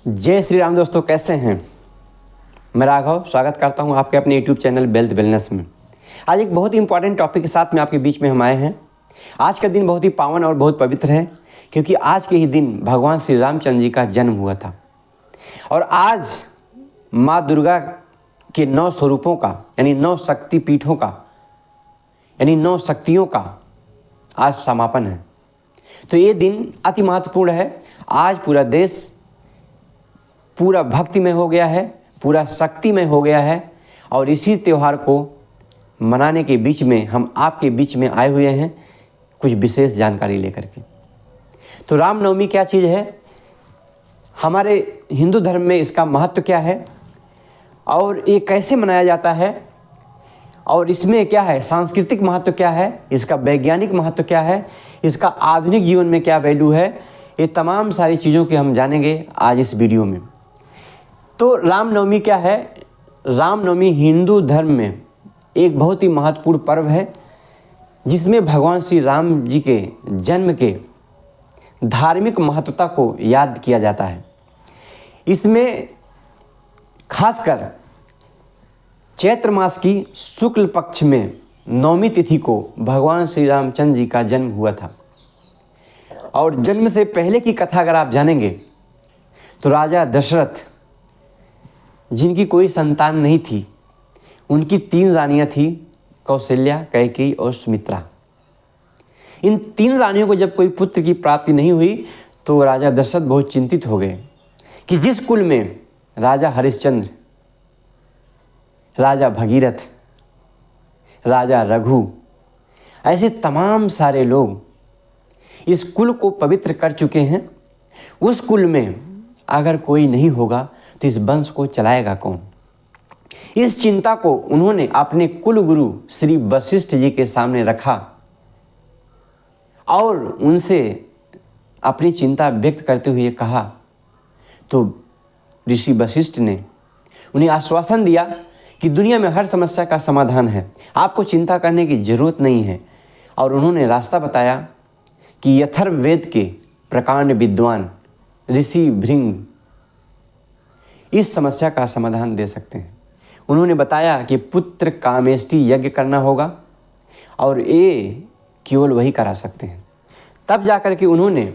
जय श्री राम दोस्तों, कैसे हैं? मैं राघव स्वागत करता हूं आपके अपने यूट्यूब चैनल वेल्थ वेलनेस में। आज एक बहुत ही इंपॉर्टेंट टॉपिक के साथ में आपके बीच में हम आए हैं। आज का दिन बहुत ही पावन और बहुत पवित्र है, क्योंकि आज के ही दिन भगवान श्री रामचंद्र जी का जन्म हुआ था। और आज माँ दुर्गा के 9 स्वरूपों का यानी 9 शक्ति पीठों का यानी 9 शक्तियों का आज समापन है। तो ये दिन अति महत्वपूर्ण है। आज पूरा देश पूरा भक्ति में हो गया है, पूरा शक्ति में हो गया है। और इसी त्यौहार को मनाने के बीच में हम आपके बीच में आए हुए हैं कुछ विशेष जानकारी लेकर के। तो रामनवमी क्या चीज़ है, हमारे हिंदू धर्म में इसका महत्व क्या है और ये कैसे मनाया जाता है, और इसमें क्या है सांस्कृतिक महत्व क्या है, इसका वैज्ञानिक महत्व क्या है, इसका आधुनिक जीवन में क्या वैल्यू है, ये तमाम सारी चीज़ों के हम जानेंगे आज इस वीडियो में। तो रामनवमी क्या है? रामनवमी हिंदू धर्म में एक बहुत ही महत्वपूर्ण पर्व है, जिसमें भगवान श्री राम जी के जन्म के धार्मिक महत्वता को याद किया जाता है। इसमें खासकर चैत्र मास की शुक्ल पक्ष में नवमी तिथि को भगवान श्री रामचंद्र जी का जन्म हुआ था। और जन्म से पहले की कथा अगर आप जानेंगे तो राजा दशरथ, जिनकी कोई संतान नहीं थी, उनकी 3 रानियां थी, कौशल्या, कैकेयी और सुमित्रा। इन 3 रानियों को जब कोई पुत्र की प्राप्ति नहीं हुई तो राजा दशरथ बहुत चिंतित हो गए कि जिस कुल में राजा हरिश्चंद्र, राजा भगीरथ, राजा रघु, ऐसे तमाम सारे लोग इस कुल को पवित्र कर चुके हैं, उस कुल में अगर कोई नहीं होगा तो इस वंश को चलाएगा कौन? इस चिंता को उन्होंने अपने कुल गुरु श्री वशिष्ठ जी के सामने रखा और उनसे अपनी चिंता व्यक्त करते हुए कहा। तो ऋषि वशिष्ठ ने उन्हें आश्वासन दिया कि दुनिया में हर समस्या का समाधान है, आपको चिंता करने की जरूरत नहीं है। और उन्होंने रास्ता बताया कि यथर्ववेद के प्रकांड विद्वान ऋषि भृंग इस समस्या का समाधान दे सकते हैं। उन्होंने बताया कि पुत्र कामेष्टि यज्ञ करना होगा और ये केवल वही करा सकते हैं। तब जाकर के उन्होंने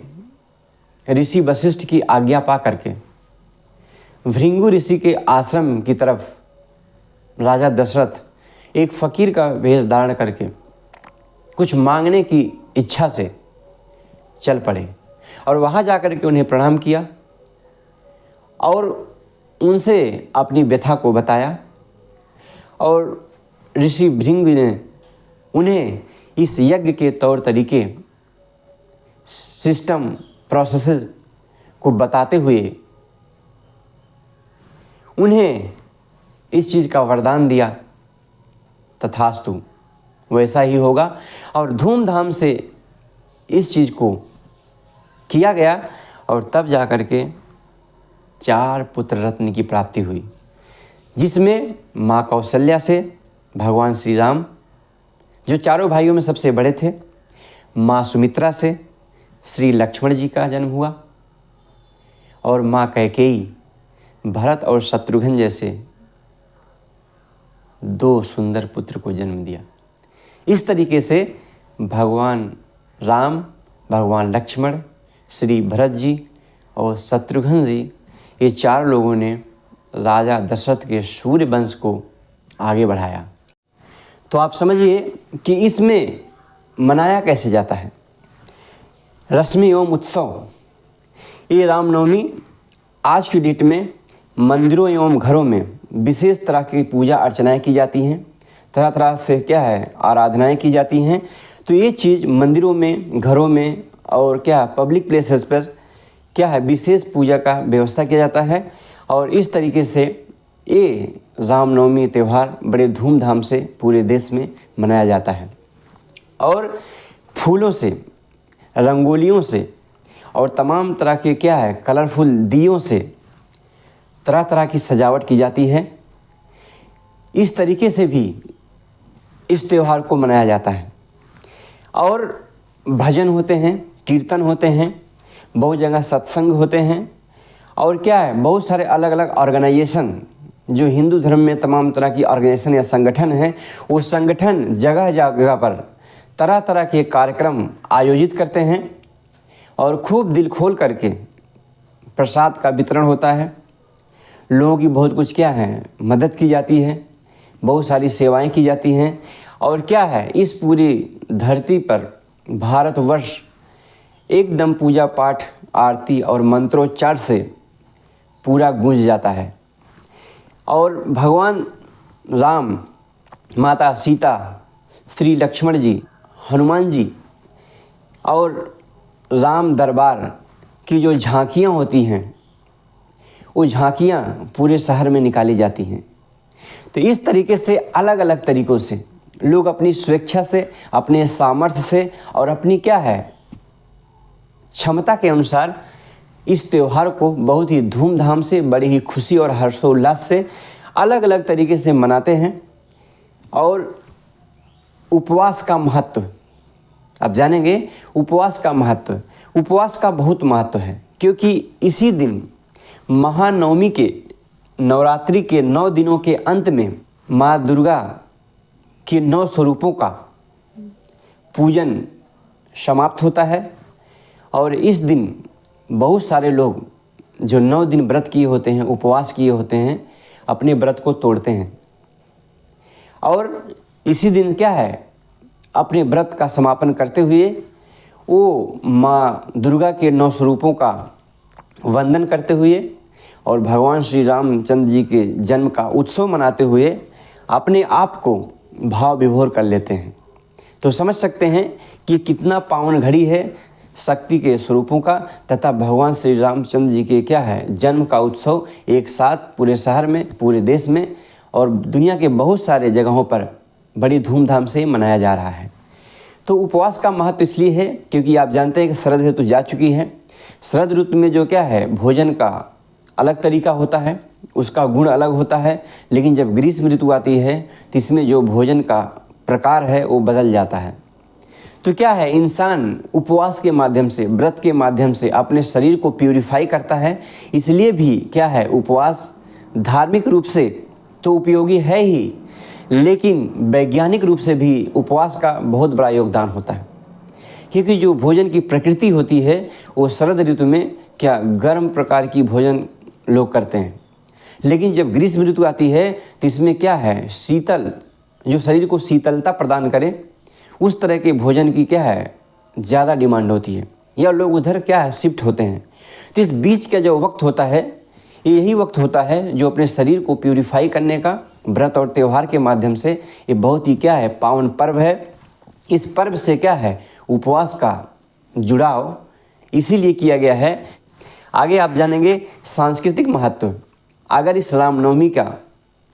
ऋषि वशिष्ठ की आज्ञा पा करके भृंगु ऋषि के आश्रम की तरफ राजा दशरथ एक फकीर का वेश धारण करके कुछ मांगने की इच्छा से चल पड़े। और वहाँ जाकर के उन्हें प्रणाम किया और उनसे अपनी व्यथा को बताया। और ऋषि भृंग ने उन्हें इस यज्ञ के तौर तरीके, सिस्टम, प्रोसेसेस को बताते हुए उन्हें इस चीज़ का वरदान दिया, तथास्तु वैसा ही होगा। और धूमधाम से इस चीज़ को किया गया और तब जाकर के 4 पुत्र रत्न की प्राप्ति हुई, जिसमें माँ कौशल्या से भगवान श्री राम, जो चारों भाइयों में सबसे बड़े थे, माँ सुमित्रा से श्री लक्ष्मण जी का जन्म हुआ और माँ कैकेयी भरत और शत्रुघ्न जैसे 2 सुंदर पुत्र को जन्म दिया। इस तरीके से भगवान राम, भगवान लक्ष्मण, श्री भरत जी और शत्रुघ्न जी, ये 4 लोगों ने राजा दशरथ के सूर्य वंश को आगे बढ़ाया। तो आप समझिए कि इसमें मनाया कैसे जाता है। रश्मि एवं उत्सव, ये रामनवमी आज की डेट में मंदिरों एवं घरों में विशेष तरह की पूजा अर्चनाएं की जाती हैं, तरह तरह से क्या है आराधनाएं की जाती हैं। तो ये चीज़ मंदिरों में, घरों में और क्या पब्लिक प्लेसेस पर क्या है विशेष पूजा का व्यवस्था किया जाता है। और इस तरीके से ये रामनवमी त्यौहार बड़े धूमधाम से पूरे देश में मनाया जाता है। और फूलों से, रंगोलियों से और तमाम तरह के क्या है कलरफुल दियों से तरह तरह की सजावट की जाती है। इस तरीके से भी इस त्यौहार को मनाया जाता है। और भजन होते हैं, कीर्तन होते हैं, बहुत जगह सत्संग होते हैं और क्या है, बहुत सारे अलग अलग ऑर्गेनाइजेशन जो हिंदू धर्म में तमाम तरह की ऑर्गेनाइजेशन या संगठन हैं, वो संगठन जगह जगह पर तरह तरह के कार्यक्रम आयोजित करते हैं और खूब दिल खोल करके प्रसाद का वितरण होता है। लोगों की बहुत कुछ क्या है, मदद की जाती है, बहुत सारी सेवाएं की जाती हैं। और क्या है, इस पूरी धरती पर भारतवर्ष एकदम पूजा पाठ, आरती और मंत्रोच्चार से पूरा गूंज जाता है। और भगवान राम, माता सीता, श्री लक्ष्मण जी, हनुमान जी और राम दरबार की जो झांकियाँ होती हैं, वो झांकियाँ पूरे शहर में निकाली जाती हैं। तो इस तरीके से अलग अलग तरीक़ों से लोग अपनी स्वेच्छा से, अपने सामर्थ्य से और अपनी क्या है क्षमता के अनुसार इस त्यौहार को बहुत ही धूमधाम से, बड़ी ही खुशी और हर्षोल्लास से अलग अलग तरीके से मनाते हैं। और उपवास का महत्व अब जानेंगे। उपवास का महत्व, उपवास का बहुत महत्व है, क्योंकि इसी दिन महानवमी के, नवरात्रि के 9 दिनों के अंत में माँ दुर्गा के 9 स्वरूपों का पूजन समाप्त होता है। और इस दिन बहुत सारे लोग जो 9 दिन व्रत किए होते हैं, उपवास किए होते हैं, अपने व्रत को तोड़ते हैं। और इसी दिन क्या है, अपने व्रत का समापन करते हुए वो माँ दुर्गा के 9 स्वरूपों का वंदन करते हुए और भगवान श्री रामचंद्र जी के जन्म का उत्सव मनाते हुए अपने आप को भाव विभोर कर लेते हैं। तो समझ सकते हैं कि कितना पावन घड़ी है शक्ति के स्वरूपों का, तथा भगवान श्री रामचंद्र जी के क्या है जन्म का उत्सव एक साथ पूरे शहर में, पूरे देश में और दुनिया के बहुत सारे जगहों पर बड़ी धूमधाम से मनाया जा रहा है। तो उपवास का महत्व इसलिए है क्योंकि आप जानते हैं कि शरद ऋतु जा चुकी है। शरद ऋतु में जो क्या है, भोजन का अलग तरीका होता है, उसका गुण अलग होता है। लेकिन जब ग्रीष्म ऋतु आती है तो इसमें जो भोजन का प्रकार है वो बदल जाता है। तो क्या है, इंसान उपवास के माध्यम से, व्रत के माध्यम से अपने शरीर को प्यूरिफाई करता है। इसलिए भी क्या है, उपवास धार्मिक रूप से तो उपयोगी है ही, लेकिन वैज्ञानिक रूप से भी उपवास का बहुत बड़ा योगदान होता है। क्योंकि जो भोजन की प्रकृति होती है वो शरद ऋतु में क्या गर्म प्रकार की भोजन लोग करते हैं, लेकिन जब ग्रीष्म ऋतु आती है तो इसमें क्या है, शीतल, जो शरीर को शीतलता प्रदान करे उस तरह के भोजन की क्या है ज़्यादा डिमांड होती है, या लोग उधर क्या है शिफ्ट होते हैं। तो इस बीच का जो वक्त होता है, यही वक्त होता है जो अपने शरीर को प्यूरिफाई करने का व्रत और त्यौहार के माध्यम से, ये बहुत ही क्या है पावन पर्व है। इस पर्व से क्या है, उपवास का जुड़ाव इसीलिए किया गया है। आगे आप जानेंगे सांस्कृतिक महत्व। अगर इस रामनवमी का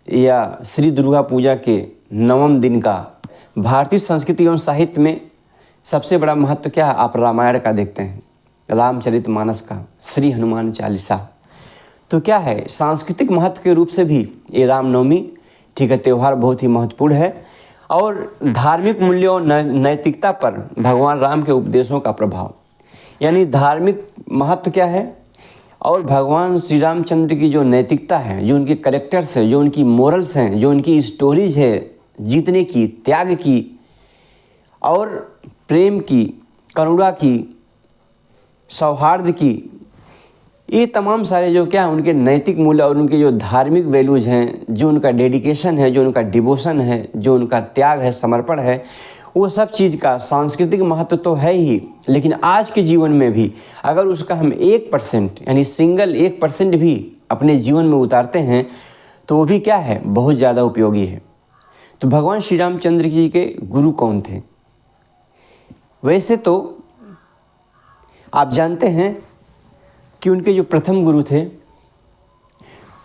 या श्री दुर्गा पूजा के 9वें दिन का भारतीय संस्कृति एवं साहित्य में सबसे बड़ा महत्व क्या है, आप रामायण का देखते हैं, रामचरितमानस का, श्री हनुमान चालीसा। तो क्या है, सांस्कृतिक महत्व के रूप से भी ये रामनवमी ठीक है त्यौहार बहुत ही महत्वपूर्ण है। और धार्मिक मूल्यों और नैतिकता पर भगवान राम के उपदेशों का प्रभाव, यानी धार्मिक महत्व क्या है और भगवान श्री रामचंद्र की जो नैतिकता है, जो उनके करेक्टर्स है, जो उनकी मोरल्स हैं, जो उनकी स्टोरीज है जीतने की, त्याग की और प्रेम की, करुणा की, सौहार्द की, ये तमाम सारे जो क्या है उनके नैतिक मूल्य और उनके जो धार्मिक वैल्यूज हैं, जो उनका डेडिकेशन है, जो उनका डिवोशन है, जो उनका त्याग है, समर्पण है, वो सब चीज़ का सांस्कृतिक महत्व तो है ही। लेकिन आज के जीवन में भी अगर उसका हम 1% यानी सिंगल 1% भी अपने जीवन में उतारते हैं तो वो भी क्या है बहुत ज़्यादा उपयोगी है। तो भगवान श्री रामचंद्र जी के गुरु कौन थे? वैसे तो आप जानते हैं कि उनके जो प्रथम गुरु थे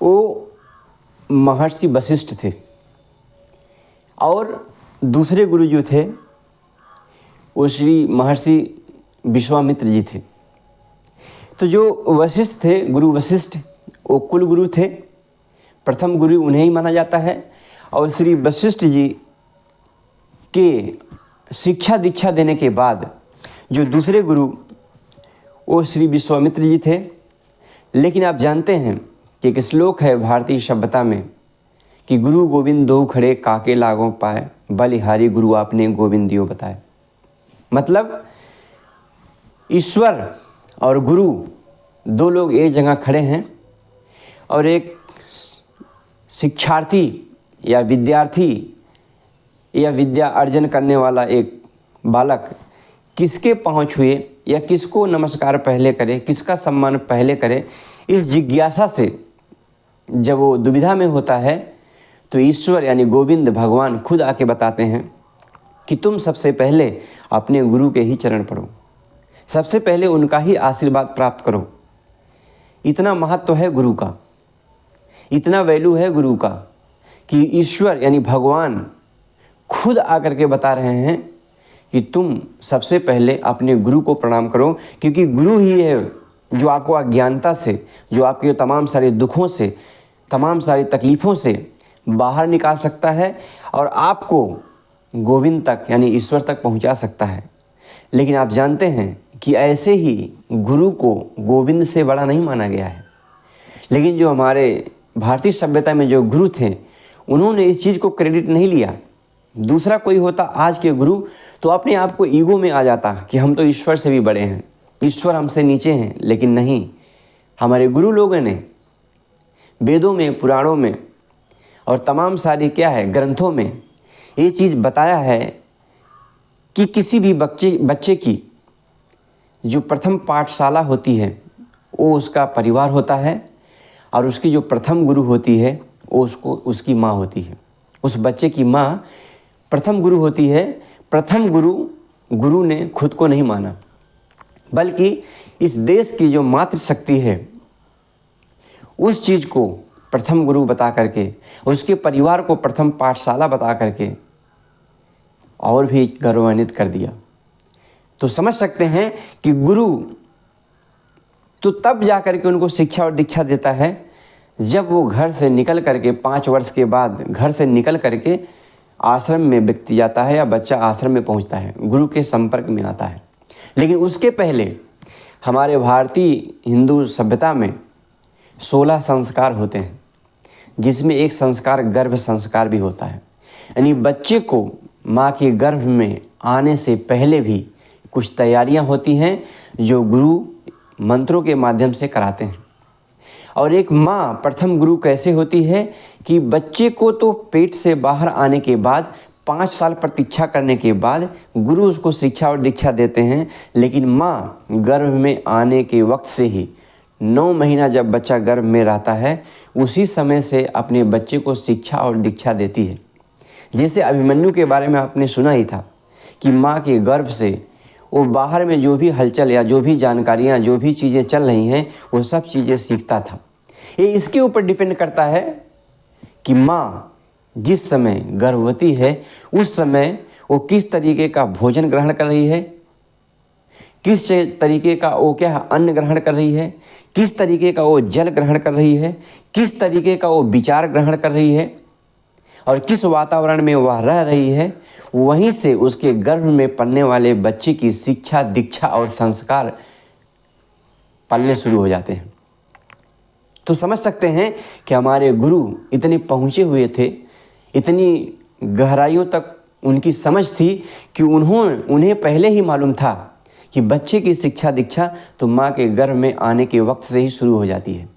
वो महर्षि वशिष्ठ थे और दूसरे गुरु जो थे वो श्री महर्षि विश्वामित्र जी थे। तो जो वशिष्ठ थे, गुरु वशिष्ठ, वो कुल गुरु थे, प्रथम गुरु उन्हें ही माना जाता है। और श्री वशिष्ठ जी के शिक्षा दीक्षा देने के बाद जो दूसरे गुरु वो श्री विश्वामित्र जी थे। लेकिन आप जानते हैं कि एक श्लोक है भारतीय सभ्यता में कि गुरु गोविंद दो खड़े काके लागों पाए, बलिहारी गुरु आपने गोविंद दियो बताए। मतलब ईश्वर और गुरु दो लोग एक जगह खड़े हैं और एक शिक्षार्थी या विद्यार्थी या विद्या अर्जन करने वाला एक बालक किसके पहुँच हुए या किसको नमस्कार पहले करे, किसका सम्मान पहले करे, इस जिज्ञासा से जब वो दुविधा में होता है तो ईश्वर यानी गोविंद भगवान खुद आके बताते हैं कि तुम सबसे पहले अपने गुरु के ही चरण पढ़ो, सबसे पहले उनका ही आशीर्वाद प्राप्त करो। इतना महत्व है गुरु का, इतना वैल्यू है गुरु का कि ईश्वर यानी भगवान खुद आकर के बता रहे हैं कि तुम सबसे पहले अपने गुरु को प्रणाम करो, क्योंकि गुरु ही है जो आपको अज्ञानता से, जो आपके तमाम सारे दुखों से, तमाम सारी तकलीफ़ों से बाहर निकाल सकता है और आपको गोविंद तक यानी ईश्वर तक पहुंचा सकता है। लेकिन आप जानते हैं कि ऐसे ही गुरु को गोविंद से बड़ा नहीं माना गया है। लेकिन जो हमारे भारतीय सभ्यता में जो गुरु थे उन्होंने इस चीज़ को क्रेडिट नहीं लिया। दूसरा कोई होता आज के गुरु तो अपने आप को ईगो में आ जाता कि हम तो ईश्वर से भी बड़े हैं, ईश्वर हमसे नीचे हैं। लेकिन नहीं, हमारे गुरु लोगों ने वेदों में, पुराणों में और तमाम सारी ग्रंथों में ये चीज़ बताया है कि किसी भी बच्चे की जो प्रथम पाठशाला होती है वो उसका परिवार होता है और उसकी जो प्रथम गुरु होती है वो उसकी माँ होती है। उस बच्चे की माँ प्रथम गुरु होती है। प्रथम गुरु ने खुद को नहीं माना, बल्कि इस देश की जो मातृशक्ति है उस चीज़ को प्रथम गुरु बता करके, उसके परिवार को प्रथम पाठशाला बता करके और भी गौरवान्वित कर दिया। तो समझ सकते हैं कि गुरु तो तब जा करके उनको शिक्षा और दीक्षा देता है जब वो घर से निकल करके 5 वर्ष के बाद घर से निकल करके आश्रम में व्यक्ति जाता है या बच्चा आश्रम में पहुंचता है, गुरु के संपर्क में आता है। लेकिन उसके पहले हमारे भारतीय हिंदू सभ्यता में 16 संस्कार होते हैं, जिसमें एक संस्कार गर्भ संस्कार भी होता है। यानी बच्चे को माँ के गर्भ में आने से पहले भी कुछ तैयारियां होती हैं जो गुरु मंत्रों के माध्यम से कराते हैं। और एक माँ प्रथम गुरु कैसे होती है कि बच्चे को तो पेट से बाहर आने के बाद 5 साल प्रतीक्षा करने के बाद गुरु उसको शिक्षा और दीक्षा देते हैं। लेकिन माँ गर्भ में आने के वक्त से ही 9 महीना जब बच्चा गर्भ में रहता है उसी समय से अपने बच्चे को शिक्षा और दीक्षा देती है। जैसे अभिमन्यु के बारे में आपने सुना ही था कि माँ के गर्भ से वो बाहर में जो भी हलचल या जो भी जानकारियाँ, जो भी चीज़ें चल रही हैं वो सब चीज़ें सीखता था। ये इसके ऊपर डिपेंड करता है कि माँ जिस समय गर्भवती है उस समय वो किस तरीके का भोजन ग्रहण कर रही है, किस तरीके का वो अन्न ग्रहण कर रही है, किस तरीके का वो जल ग्रहण कर रही है, किस तरीके का वो विचार ग्रहण कर रही है और किस वातावरण में वह रह रही है। वहीं से उसके गर्भ में पलने वाले बच्चे की शिक्षा, दीक्षा और संस्कार पलने शुरू हो जाते हैं। तो समझ सकते हैं कि हमारे गुरु इतने पहुँचे हुए थे, इतनी गहराइयों तक उनकी समझ थी कि उन्हें पहले ही मालूम था कि बच्चे की शिक्षा दीक्षा तो माँ के गर्भ में आने के वक्त से ही शुरू हो जाती है।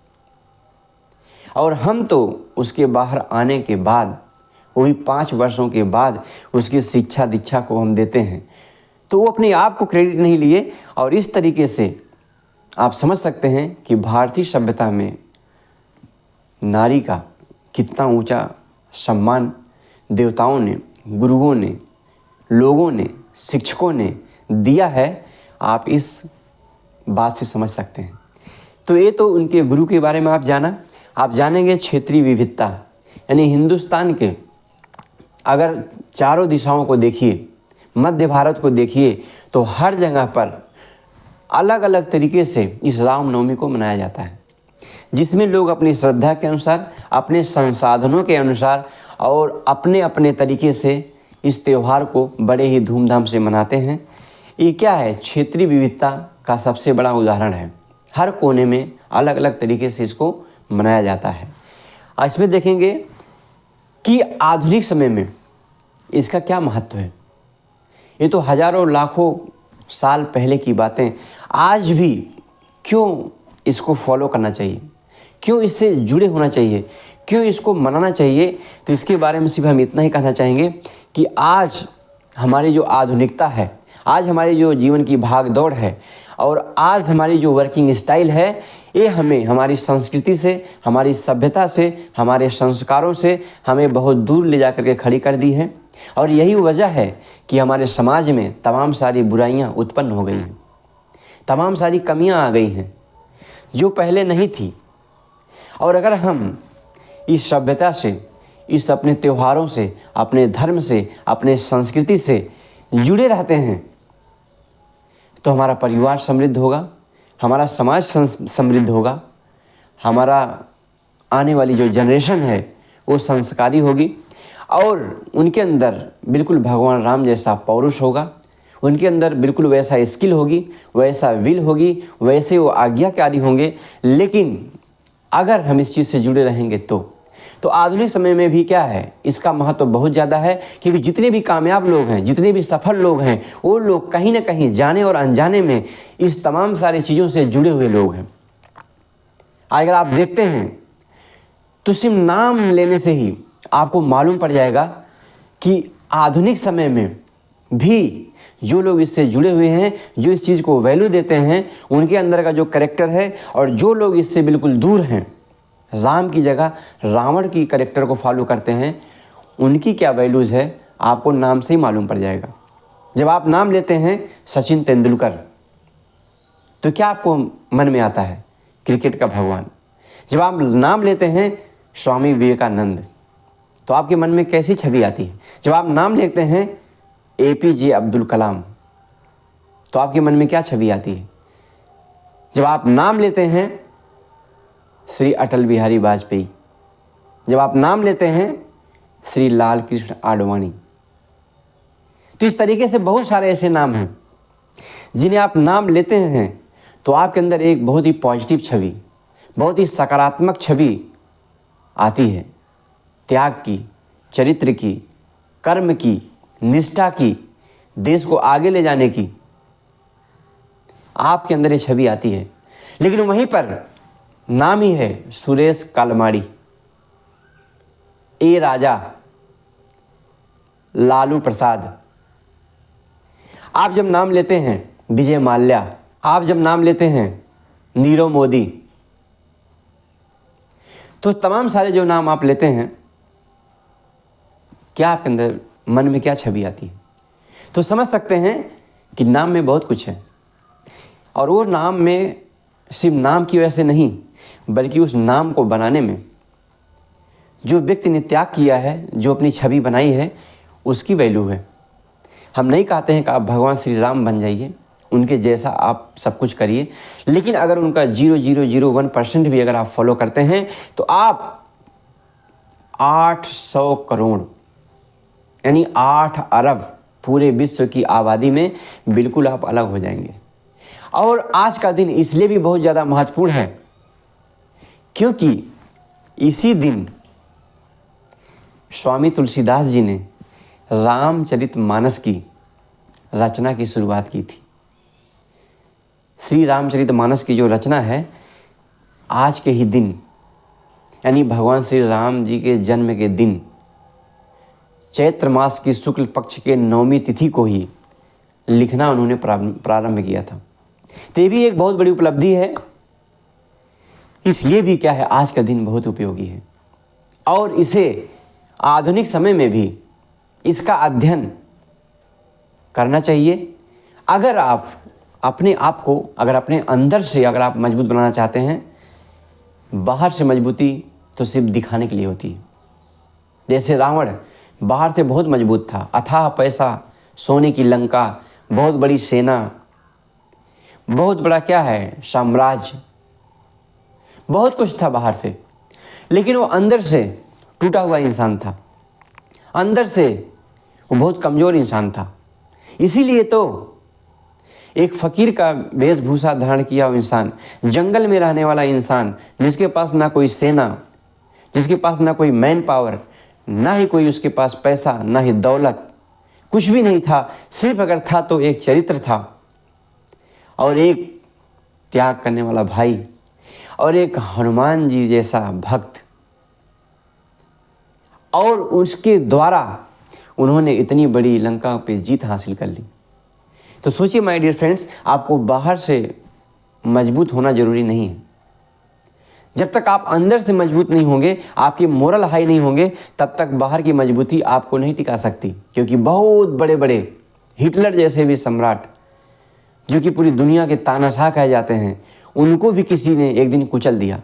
और हम तो उसके बाहर आने के बाद, वो भी 5 वर्षों के बाद उसकी शिक्षा दीक्षा को हम देते हैं। तो वो अपने आप को क्रेडिट नहीं लिए। और इस तरीके से आप समझ सकते हैं कि भारतीय सभ्यता में नारी का कितना ऊंचा सम्मान देवताओं ने, गुरुओं ने, लोगों ने, शिक्षकों ने दिया है। आप इस बात से समझ सकते हैं। तो ये तो उनके गुरु के बारे में आप जाना। आप जानेंगे क्षेत्रीय विविधता, यानी हिंदुस्तान के अगर चारों दिशाओं को देखिए, मध्य भारत को देखिए, तो हर जगह पर अलग अलग तरीके से इस रामनवमी को मनाया जाता है, जिसमें लोग अपनी श्रद्धा के अनुसार, अपने संसाधनों के अनुसार और अपने अपने तरीके से इस त्यौहार को बड़े ही धूमधाम से मनाते हैं। ये क्या है? क्षेत्रीय विविधता का सबसे बड़ा उदाहरण है। हर कोने में अलग अलग तरीके से इसको मनाया जाता है। इसमें देखेंगे कि आधुनिक समय में इसका क्या महत्व है। ये तो हजारों लाखों साल पहले की बातें, आज भी क्यों इसको फॉलो करना चाहिए, क्यों इससे जुड़े होना चाहिए, क्यों इसको मनाना चाहिए, तो इसके बारे में सिर्फ हम इतना ही कहना चाहेंगे कि आज हमारी जो आधुनिकता है, आज हमारी जो जीवन की भाग दौड़ है और आज हमारी जो वर्किंग स्टाइल है, ये हमें हमारी संस्कृति से, हमारी सभ्यता से, हमारे संस्कारों से हमें बहुत दूर ले जा कर के खड़ी कर दी है। और यही वजह है कि हमारे समाज में तमाम सारी बुराइयां उत्पन्न हो गई हैं, तमाम सारी कमियां आ गई हैं जो पहले नहीं थी। और अगर हम इस सभ्यता से, इस अपने त्योहारों से, अपने धर्म से, अपने संस्कृति से जुड़े रहते हैं तो हमारा परिवार समृद्ध होगा, हमारा समाज समृद्ध होगा, हमारा आने वाली जो जनरेशन है वो संस्कारी होगी और उनके अंदर बिल्कुल भगवान राम जैसा पौरुष होगा, उनके अंदर बिल्कुल वैसा स्किल होगी, वैसा विल होगी, वैसे वो आज्ञाकारी होंगे। लेकिन अगर हम इस चीज़ से जुड़े रहेंगे तो आधुनिक समय में भी क्या है, इसका महत्व तो बहुत ज़्यादा है, क्योंकि जितने भी कामयाब लोग हैं, जितने भी सफल लोग हैं, वो लोग कहीं ना कहीं जाने और अनजाने में इस तमाम सारी चीज़ों से जुड़े हुए लोग हैं। अगर आप देखते हैं तो सिर्फ नाम लेने से ही आपको मालूम पड़ जाएगा कि आधुनिक समय में भी जो लोग इससे जुड़े हुए हैं, जो इस चीज़ को वैल्यू देते हैं, उनके अंदर का जो कैरेक्टर है, और जो लोग इससे बिल्कुल दूर हैं, राम की जगह रावण की कैरेक्टर को फॉलो करते हैं, उनकी क्या वैल्यूज़ है आपको नाम से ही मालूम पड़ जाएगा। जब आप नाम लेते हैं सचिन तेंदुलकर तो क्या आपको मन में आता है? क्रिकेट का भगवान। जब आप नाम लेते हैं स्वामी विवेकानंद तो आपके मन में कैसी छवि आती है? जब आप नाम लेते हैं APJ अब्दुल कलाम तो आपके मन में क्या छवि आती है? जब आप नाम लेते हैं श्री अटल बिहारी वाजपेयी, जब आप नाम लेते हैं श्री लाल कृष्ण आडवाणी, तो इस तरीके से बहुत सारे ऐसे नाम हैं जिन्हें आप नाम लेते हैं तो आपके अंदर एक बहुत ही पॉजिटिव छवि, बहुत ही सकारात्मक छवि आती है, त्याग की, चरित्र की, कर्म की, निष्ठा की, देश को आगे ले जाने की आपके अंदर ये छवि आती है। लेकिन वहीं पर नाम ही है सुरेश कालमाड़ी, A राजा, लालू प्रसाद। आप जब नाम लेते हैं विजय माल्या, आप जब नाम लेते हैं नीरव मोदी, तो तमाम सारे जो नाम आप लेते हैं, क्या आपके अंदर मन में क्या छवि आती है? तो समझ सकते हैं कि नाम में बहुत कुछ है। और वो नाम में सिर्फ नाम की वजह से नहीं, बल्कि उस नाम को बनाने में जो व्यक्ति ने त्याग किया है, जो अपनी छवि बनाई है, उसकी वैल्यू है। हम नहीं कहते हैं कि आप भगवान श्री राम बन जाइए, उनके जैसा आप सब कुछ करिए, लेकिन अगर उनका 0.001% भी अगर आप फॉलो करते हैं तो आप 800 करोड़ यानी 8 अरब पूरे विश्व की आबादी में बिल्कुल आप अलग हो जाएंगे। और आज का दिन इसलिए भी बहुत ज़्यादा महत्वपूर्ण है क्योंकि इसी दिन स्वामी तुलसीदास जी ने रामचरितमानस की रचना की शुरुआत की थी। श्री रामचरितमानस की जो रचना है, आज के ही दिन यानी भगवान श्री राम जी के जन्म के दिन चैत्र मास की शुक्ल पक्ष के 9वीं तिथि को ही लिखना उन्होंने प्रारंभ किया था। तो ये भी एक बहुत बड़ी उपलब्धि है। इसलिए भी क्या है, आज का दिन बहुत उपयोगी है और इसे आधुनिक समय में भी इसका अध्ययन करना चाहिए। अगर आप अपने आप को, अगर अपने अंदर से अगर आप मजबूत बनाना चाहते हैं, बाहर से मजबूती तो सिर्फ दिखाने के लिए होती है। जैसे रावण बाहर से बहुत मजबूत था, अथाह पैसा, सोने की लंका, बहुत बड़ी सेना, बहुत बड़ा क्या है साम्राज्य, बहुत कुछ था बाहर से, लेकिन वो अंदर से टूटा हुआ इंसान था, अंदर से वो बहुत कमज़ोर इंसान था। इसीलिए तो एक फ़कीर का वेशभूषा धारण किया हुआ इंसान, जंगल में रहने वाला इंसान, जिसके पास ना कोई सेना, जिसके पास ना कोई मैन पावर, ना ही कोई उसके पास पैसा, ना ही दौलत, कुछ भी नहीं था। सिर्फ अगर था तो एक चरित्र था और एक त्याग करने वाला भाई और एक हनुमान जी जैसा भक्त, और उसके द्वारा उन्होंने इतनी बड़ी लंका पे जीत हासिल कर ली। तो सोचिए माय डियर फ्रेंड्स, आपको बाहर से मजबूत होना जरूरी नहीं है। जब तक आप अंदर से मजबूत नहीं होंगे, आपके मोरल हाई नहीं होंगे, तब तक बाहर की मजबूती आपको नहीं टिका सकती। क्योंकि बहुत बड़े बड़े हिटलर जैसे भी सम्राट, जो कि पूरी दुनिया के तानाशाह कहे जाते हैं, उनको भी किसी ने एक दिन कुचल दिया।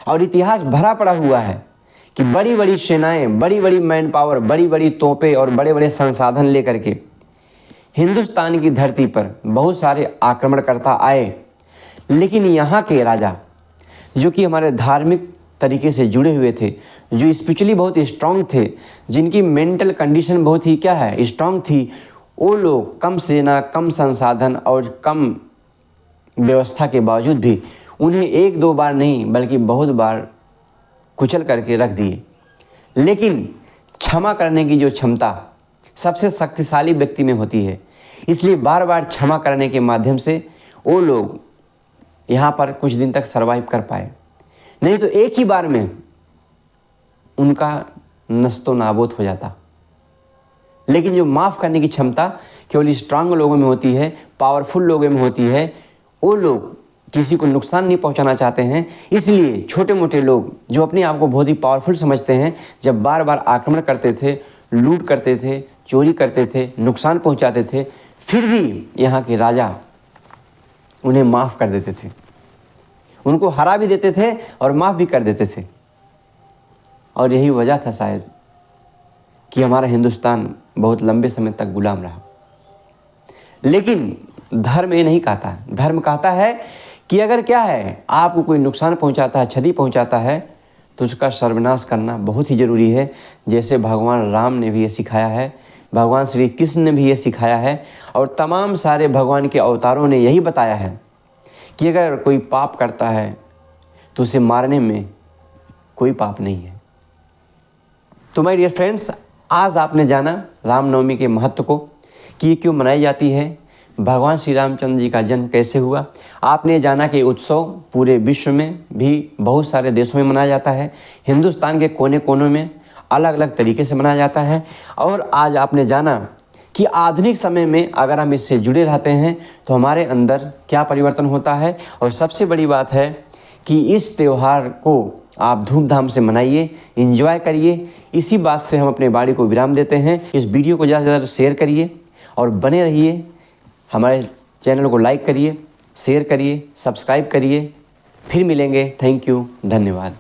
और इतिहास भरा पड़ा हुआ है कि बड़ी बड़ी सेनाएं, बड़ी बड़ी मैन पावर, बड़ी बड़ी तोपें और बड़े बड़े संसाधन लेकर के हिंदुस्तान की धरती पर बहुत सारे आक्रमणकर्ता आए, लेकिन यहाँ के राजा, जो कि हमारे धार्मिक तरीके से जुड़े हुए थे, जो स्पिरिचुअली बहुत स्ट्रांग थे, जिनकी मेंटल कंडीशन बहुत ही क्या है स्ट्रांग थी, वो लोग कम सेना, कम संसाधन और कम व्यवस्था के बावजूद भी उन्हें एक दो बार नहीं बल्कि बहुत बार कुचल करके रख दिए। लेकिन क्षमा करने की जो क्षमता सबसे शक्तिशाली व्यक्ति में होती है, इसलिए बार बार क्षमा करने के माध्यम से वो लोग यहाँ पर कुछ दिन तक सरवाइव कर पाए। नहीं तो एक ही बार में उनका नस्तो नाबूद हो जाता। लेकिन जो माफ़ करने की क्षमता केवल स्ट्रांग लोगों में होती है, पावरफुल लोगों में होती है, वो लोग किसी को नुकसान नहीं पहुंचाना चाहते हैं। इसलिए छोटे मोटे लोग जो अपने आप को बहुत ही पावरफुल समझते हैं, जब बार बार आक्रमण करते थे, लूट करते थे, चोरी करते थे, नुकसान पहुंचाते थे, फिर भी यहाँ के राजा उन्हें माफ़ कर देते थे, उनको हरा भी देते थे और माफ़ भी कर देते थे। और यही वजह था शायद कि हमारा हिंदुस्तान बहुत लंबे समय तक गुलाम रहा। लेकिन धर्म ये नहीं कहता। धर्म कहता है कि अगर क्या है, आपको कोई नुकसान पहुंचाता है, क्षति पहुंचाता है, तो उसका सर्वनाश करना बहुत ही ज़रूरी है। जैसे भगवान राम ने भी ये सिखाया है, भगवान श्री कृष्ण ने भी ये सिखाया है, और तमाम सारे भगवान के अवतारों ने यही बताया है कि अगर कोई पाप करता है तो उसे मारने में कोई पाप नहीं है। तो माय डियर फ्रेंड्स, आज आपने जाना रामनवमी के महत्व को, कि ये क्यों मनाई जाती है, भगवान श्री रामचंद्र जी का जन्म कैसे हुआ। आपने जाना कि उत्सव पूरे विश्व में भी बहुत सारे देशों में मनाया जाता है, हिंदुस्तान के कोने कोनों में अलग अलग तरीके से मनाया जाता है। और आज आपने जाना कि आधुनिक समय में अगर हम इससे जुड़े रहते हैं तो हमारे अंदर क्या परिवर्तन होता है। और सबसे बड़ी बात है कि इस त्यौहार को आप धूमधाम से मनाइए, एंजॉय करिए। इसी बात से हम अपने वाणी को विराम देते हैं। इस वीडियो को ज़्यादा से ज़्यादा शेयर करिए और बने रहिए। हमारे चैनल को लाइक करिए, शेयर करिए, सब्सक्राइब करिए। फिर मिलेंगे। थैंक यू, धन्यवाद।